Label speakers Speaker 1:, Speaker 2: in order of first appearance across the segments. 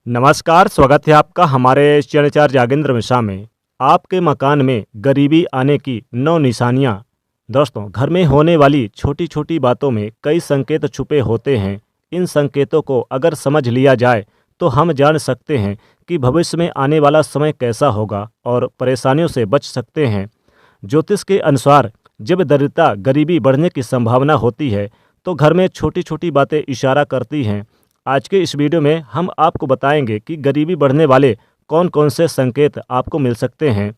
Speaker 1: नमस्कार, स्वागत है आपका हमारे चरणचार जागेंद्र मिश्रा में। आपके मकान में गरीबी आने की 9 निशानियाँ। दोस्तों, घर में होने वाली छोटी-छोटी बातों में कई संकेत छुपे होते हैं। इन संकेतों को अगर समझ लिया जाए तो हम जान सकते हैं कि भविष्य में आने वाला समय कैसा होगा और परेशानियों से बच सकते हैं। ज्योतिष के अनुसार जब दरिद्रता, गरीबी बढ़ने की संभावना होती है तो घर में छोटी-छोटी बातें इशारा करती हैं। आज के इस वीडियो में हम आपको बताएंगे कि गरीबी बढ़ने वाले कौन-कौन से संकेत आपको मिल सकते हैं।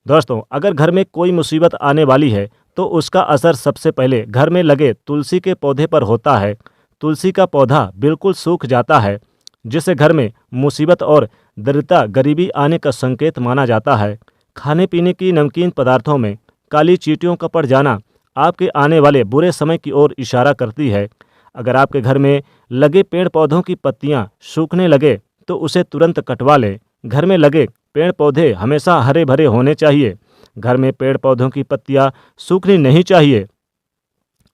Speaker 1: दोस्तों, अगर घर में कोई मुसीबत आने वाली है तो उसका असर सबसे पहले घर में लगे तुलसी के पौधे पर होता है। तुलसी का पौधा बिल्कुल सूख जाता है, जिससे घर में मुसीबत और दरिद्रता, गरीबी आने का संकेत माना जाता है। खाने पीने की नमकीन पदार्थों में काली चींटियों का पड़ जाना आपके आने वाले बुरे समय की ओर इशारा करती है। अगर आपके घर में लगे पेड़ पौधों की पत्तियां सूखने लगे तो उसे तुरंत कटवा लें। घर में लगे पेड़ पौधे हमेशा हरे भरे होने चाहिए। घर में पेड़ पौधों की पत्तियां सूखनी नहीं चाहिए,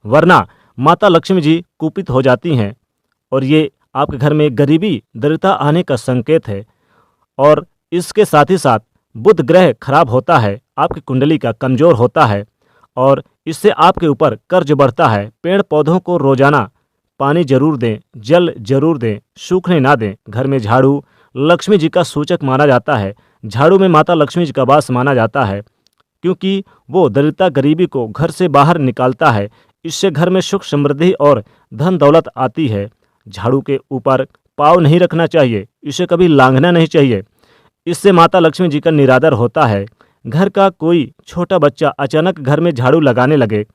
Speaker 1: वरना माता लक्ष्मी जी कुपित हो जाती हैं और ये आपके घर में गरीबी, दरिद्रता आने का संकेत है। और इसके साथ ही साथ बुध ग्रह खराब होता है, आपकी कुंडली का कमजोर होता है और इससे आपके ऊपर कर्ज बढ़ता है। पेड़ पौधों को रोजाना पानी जरूर दें, जल जरूर दें, सूखने ना दें। घर में झाड़ू लक्ष्मी जी का सूचक माना जाता है। झाड़ू में माता लक्ष्मी जी का वास माना जाता है, क्योंकि वो दरिद्रता, गरीबी को घर से बाहर निकालता है। इससे घर में सुख, समृद्धि और धन दौलत आती है। झाड़ू के ऊपर पाँव नहीं रखना चाहिए, इसे कभी लांघना नहीं चाहिए। इससे माता लक्ष्मी जी का निरादर होता है। घर का कोई छोटा बच्चा अचानक घर में झाड़ू लगाने लगे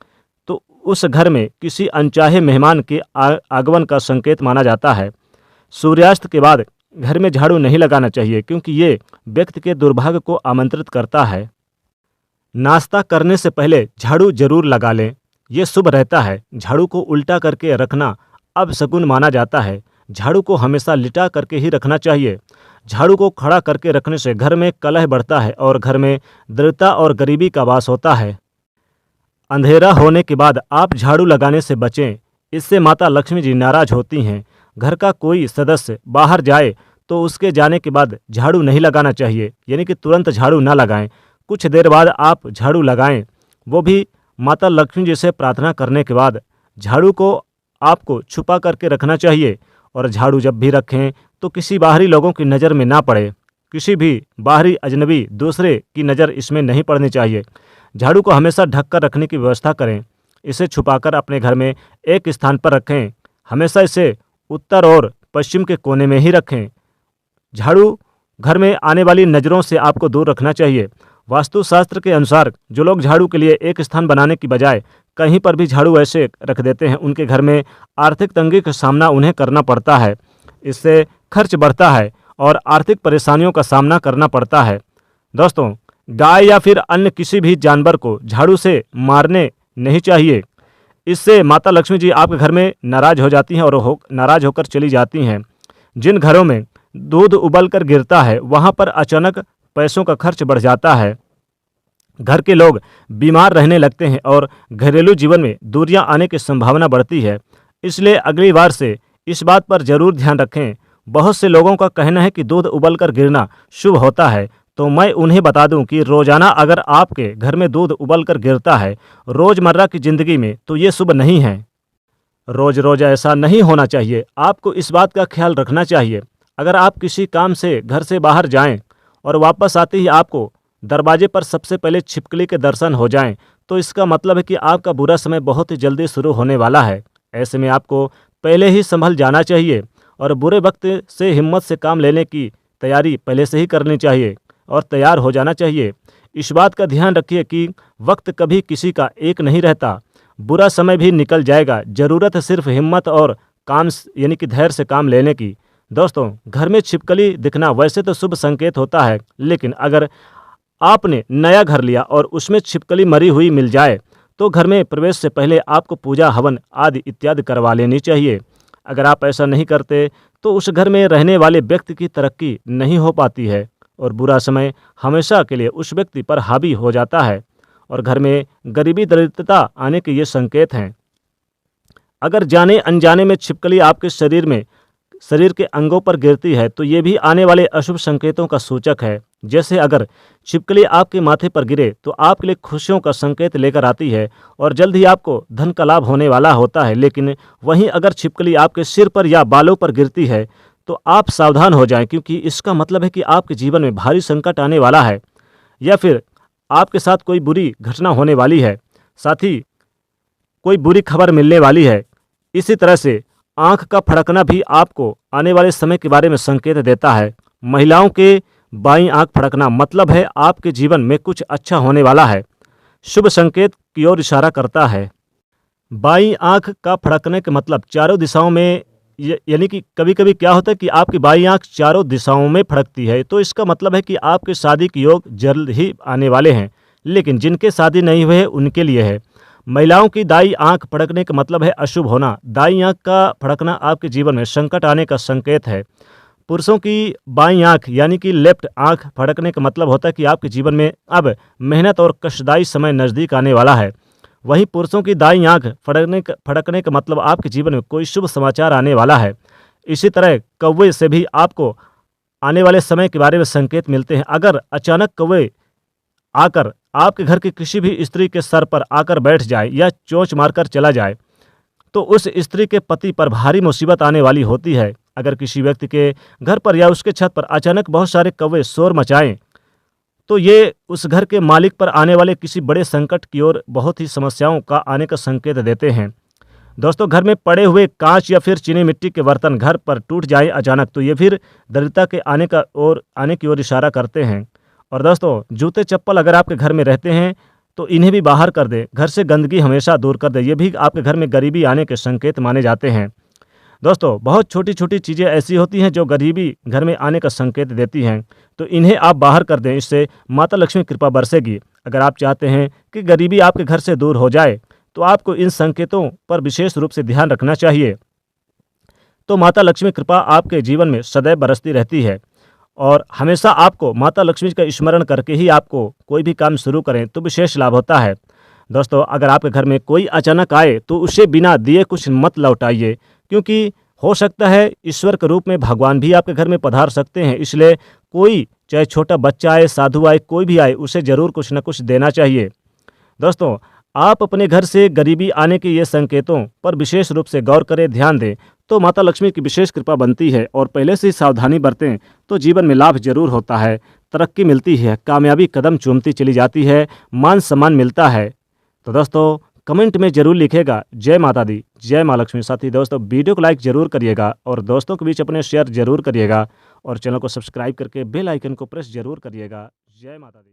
Speaker 1: तो उस घर में किसी अनचाहे मेहमान के आगमन का संकेत माना जाता है। सूर्यास्त के बाद घर में झाड़ू नहीं लगाना चाहिए, क्योंकि ये व्यक्ति के दुर्भाग्य को आमंत्रित करता है। नाश्ता करने से पहले झाड़ू जरूर लगा लें, ये शुभ रहता है। झाड़ू को उल्टा करके रखना अपशकुन माना जाता है। झाड़ू को हमेशा लिटा करके ही रखना चाहिए। झाड़ू को खड़ा करके रखने से घर में कलह बढ़ता है और घर में दरिद्रता और गरीबी का वास होता है। अंधेरा होने के बाद आप झाड़ू लगाने से बचें, इससे माता लक्ष्मी जी नाराज होती हैं। घर का कोई सदस्य बाहर जाए तो उसके जाने के बाद झाड़ू नहीं लगाना चाहिए, यानी कि तुरंत झाड़ू ना लगाएं। कुछ देर बाद आप झाड़ू लगाएं, वो भी माता लक्ष्मी जी से प्रार्थना करने के बाद। झाड़ू को आपको छुपा करके रखना चाहिए और झाड़ू जब भी रखें तो किसी बाहरी लोगों की नज़र में ना पड़े। किसी भी बाहरी अजनबी दूसरे की नज़र इसमें नहीं पड़नी चाहिए। झाड़ू को हमेशा ढक कर रखने की व्यवस्था करें। इसे छुपाकर अपने घर में एक स्थान पर रखें। हमेशा इसे उत्तर और पश्चिम के कोने में ही रखें। झाड़ू घर में आने वाली नज़रों से आपको दूर रखना चाहिए। वास्तुशास्त्र के अनुसार जो लोग झाड़ू के लिए एक स्थान बनाने की बजाय कहीं पर भी झाड़ू ऐसे रख देते हैं, उनके घर में आर्थिक तंगी का सामना उन्हें करना पड़ता है। इससे खर्च बढ़ता है और आर्थिक परेशानियों का सामना करना पड़ता है। दोस्तों, गाय या फिर अन्य किसी भी जानवर को झाड़ू से मारने नहीं चाहिए। इससे माता लक्ष्मी जी आपके घर में नाराज हो जाती हैं और नाराज होकर चली जाती हैं। जिन घरों में दूध उबल कर गिरता है, वहाँ पर अचानक पैसों का खर्च बढ़ जाता है। घर के लोग बीमार रहने लगते हैं और घरेलू जीवन में दूरियां आने की संभावना बढ़ती है। इसलिए अगली बार से इस बात पर जरूर ध्यान रखें। बहुत से लोगों का कहना है कि दूध उबल कर गिरना शुभ होता है, तो मैं उन्हें बता दूं कि रोजाना अगर आपके घर में दूध उबल कर गिरता है रोजमर्रा की जिंदगी में, तो ये शुभ नहीं है। रोज रोज ऐसा नहीं होना चाहिए। आपको इस बात का ख्याल रखना चाहिए। अगर आप किसी काम से घर से बाहर जाएं और वापस आते ही आपको दरवाजे पर सबसे पहले छिपकली के दर्शन हो जाएं, तो इसका मतलब है कि आपका बुरा समय बहुत ही जल्दी शुरू होने वाला है। ऐसे में आपको पहले ही संभल जाना चाहिए और बुरे वक्त से हिम्मत से काम लेने की तैयारी पहले से ही करनी चाहिए और तैयार हो जाना चाहिए। इस बात का ध्यान रखिए कि वक्त कभी किसी का एक नहीं रहता। बुरा समय भी निकल जाएगा। ज़रूरत है सिर्फ हिम्मत और काम यानी कि धैर्य से काम लेने की। दोस्तों, घर में छिपकली दिखना वैसे तो शुभ संकेत होता है, लेकिन अगर आपने नया घर लिया और उसमें छिपकली मरी हुई मिल जाए तो घर में प्रवेश से पहले आपको पूजा, हवन आदि इत्यादि करवा लेनी चाहिए। अगर आप ऐसा नहीं करते तो उस घर में रहने वाले व्यक्ति की तरक्की नहीं हो पाती है और बुरा समय हमेशा के लिए उस व्यक्ति पर हावी हो जाता है और घर में गरीबी, दरिद्रता आने के ये संकेत हैं। अगर जाने अनजाने में छिपकली आपके शरीर में शरीर के अंगों पर गिरती है तो ये भी आने वाले अशुभ संकेतों का सूचक है। जैसे अगर छिपकली आपके माथे पर गिरे तो आपके लिए खुशियों का संकेत लेकर आती है और जल्द ही आपको धन का लाभ होने वाला होता है। लेकिन वहीं अगर छिपकली आपके सिर पर या बालों पर गिरती है तो आप सावधान हो जाएं, क्योंकि इसका मतलब है कि आपके जीवन में भारी संकट आने वाला है या फिर आपके साथ कोई बुरी घटना होने वाली है, साथ ही कोई बुरी खबर मिलने वाली है। इसी तरह से आंख का फड़कना भी आपको आने वाले समय के बारे में संकेत देता है। महिलाओं के बाईं आंख फड़कना मतलब है आपके जीवन में कुछ अच्छा होने वाला है, शुभ संकेत की ओर इशारा करता है। बाईं आंख का फड़कने का मतलब चारों दिशाओं में, यानी कि कभी कभी क्या होता है कि आपकी बाईं आंख चारों दिशाओं में फड़कती है, तो इसका मतलब है कि आपके शादी के योग जल्द ही आने वाले हैं। लेकिन जिनके शादी नहीं हुए हैं उनके लिए है। महिलाओं की दाई आंख फड़कने का मतलब है अशुभ होना। दाई आंख का फड़कना आपके जीवन में संकट आने का संकेत है। पुरुषों की बाईं आंख यानी कि लेफ्ट आंख फड़कने का मतलब होता है कि आपके जीवन में अब मेहनत और कष्टदायी समय नज़दीक आने वाला है। वहीं पुरुषों की दाईं आंख फड़कने का मतलब आपके जीवन में कोई शुभ समाचार आने वाला है। इसी तरह कौवे से भी आपको आने वाले समय के बारे में संकेत मिलते हैं। अगर अचानक कौवे आकर आपके घर की किसी भी स्त्री के सर पर आकर बैठ जाए या चोंच मारकर चला जाए तो उस स्त्री के पति पर भारी मुसीबत आने वाली होती है। अगर किसी व्यक्ति के घर पर या उसके छत पर अचानक बहुत सारे कौवे शोर मचाएं तो ये उस घर के मालिक पर आने वाले किसी बड़े संकट की ओर बहुत ही समस्याओं का आने का संकेत देते हैं। दोस्तों, घर में पड़े हुए कांच या फिर चीनी मिट्टी के बर्तन घर पर टूट जाए अचानक तो ये फिर दरिद्रता के आने की ओर इशारा करते हैं। और दोस्तों, जूते चप्पल अगर आपके घर में रहते हैं तो इन्हें भी बाहर कर दें। घर से गंदगी हमेशा दूर कर दें, ये भी आपके घर में गरीबी आने के संकेत माने जाते हैं। दोस्तों, बहुत छोटी छोटी चीज़ें ऐसी होती हैं जो गरीबी घर में आने का संकेत देती हैं, तो इन्हें आप बाहर कर दें, इससे माता लक्ष्मी कृपा बरसेगी। अगर आप चाहते हैं कि गरीबी आपके घर से दूर हो जाए तो आपको इन संकेतों पर विशेष रूप से ध्यान रखना चाहिए। तो माता लक्ष्मी कृपा आपके जीवन में सदैव बरसती रहती है और हमेशा आपको माता लक्ष्मी का स्मरण करके ही आपको कोई भी काम शुरू करें तो विशेष लाभ होता है। दोस्तों, अगर आपके घर में कोई अचानक आए तो उसे बिना दिए कुछ मत लौटाइए, क्योंकि हो सकता है ईश्वर के रूप में भगवान भी आपके घर में पधार सकते हैं। इसलिए कोई, चाहे छोटा बच्चा आए, साधु आए, कोई भी आए, उसे ज़रूर कुछ न कुछ देना चाहिए। दोस्तों, आप अपने घर से गरीबी आने के ये संकेतों पर विशेष रूप से गौर करें, ध्यान दें, तो माता लक्ष्मी की विशेष कृपा बनती है और पहले से ही सावधानी बरतें तो जीवन में लाभ जरूर होता है, तरक्की मिलती है, कामयाबी कदम चूमती चली जाती है, मान सम्मान मिलता है। तो दोस्तों, कमेंट में जरूर लिखेगा जय माता दी, जय माँ लक्ष्मी। साथ ही दोस्तों, वीडियो को लाइक जरूर करिएगा और दोस्तों के बीच अपने शेयर जरूर करिएगा और चैनल को सब्सक्राइब करके बेल आइकन को प्रेस जरूर करिएगा। जय माता दी।